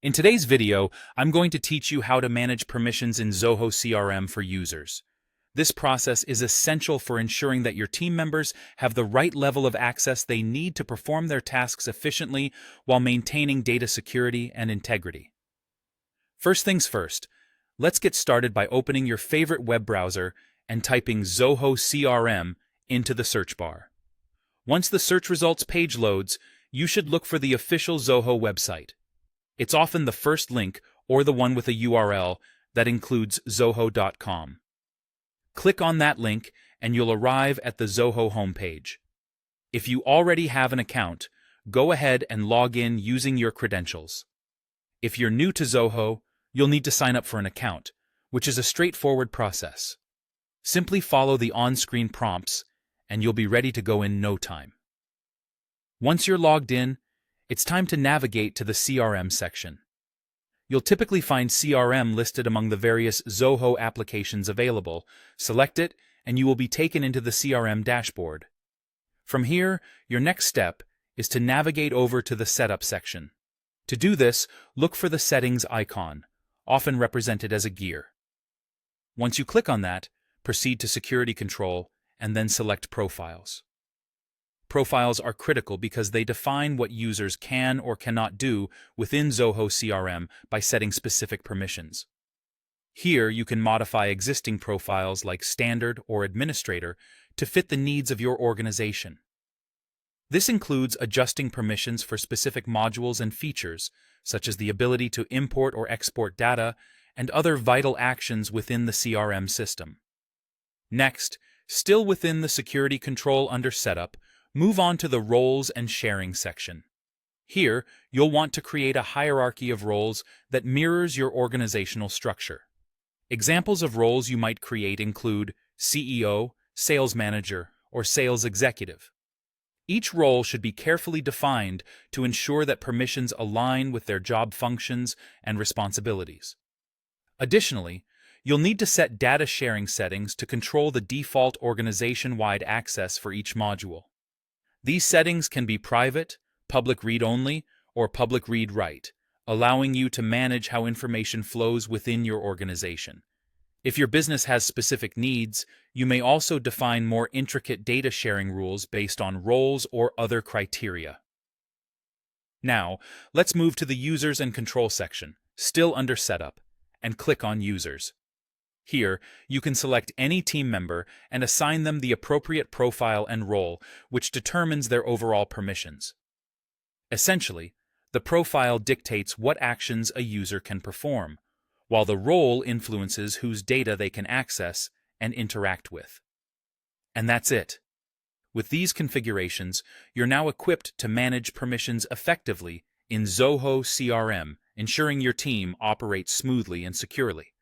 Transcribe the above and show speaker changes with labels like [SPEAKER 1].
[SPEAKER 1] In today's video, I'm going to teach you how to manage permissions in Zoho CRM for users. This process is essential for ensuring that your team members have the right level of access they need to perform their tasks efficiently while maintaining data security and integrity. First things first, let's get started by opening your favorite web browser and typing Zoho CRM into the search bar. Once the search results page loads, you should look for the official Zoho website. It's often the first link or the one with a URL that includes zoho.com. Click on that link and you'll arrive at the Zoho homepage. If you already have an account, go ahead and log in using your credentials. If you're new to Zoho, you'll need to sign up for an account, which is a straightforward process. Simply follow the on-screen prompts and you'll be ready to go in no time. Once you're logged in, it's time to navigate to the CRM section. You'll typically find CRM listed among the various Zoho applications available. Select it, and you will be taken into the CRM dashboard. From here, your next step is to navigate over to the Setup section. To do this, look for the Settings icon, often represented as a gear. Once you click on that, proceed to Security Control, and then select Profiles. Profiles are critical because they define what users can or cannot do within Zoho CRM by setting specific permissions. Here, you can modify existing profiles like Standard or Administrator to fit the needs of your organization. This includes adjusting permissions for specific modules and features, such as the ability to import or export data and other vital actions within the CRM system. Next, still within the Security Control under Setup, move on to the Roles and Sharing section. Here, you'll want to create a hierarchy of roles that mirrors your organizational structure. Examples of roles you might create include CEO, Sales Manager, or Sales Executive. Each role should be carefully defined to ensure that permissions align with their job functions and responsibilities. Additionally, you'll need to set data sharing settings to control the default organization-wide access for each module. These settings can be private, public read-only, or public read-write, allowing you to manage how information flows within your organization. If your business has specific needs, you may also define more intricate data sharing rules based on roles or other criteria. Now, let's move to the Users and Control section, still under Setup, and click on Users. Here, you can select any team member and assign them the appropriate profile and role, which determines their overall permissions. Essentially, the profile dictates what actions a user can perform, while the role influences whose data they can access and interact with. And that's it. With these configurations, you're now equipped to manage permissions effectively in Zoho CRM, ensuring your team operates smoothly and securely.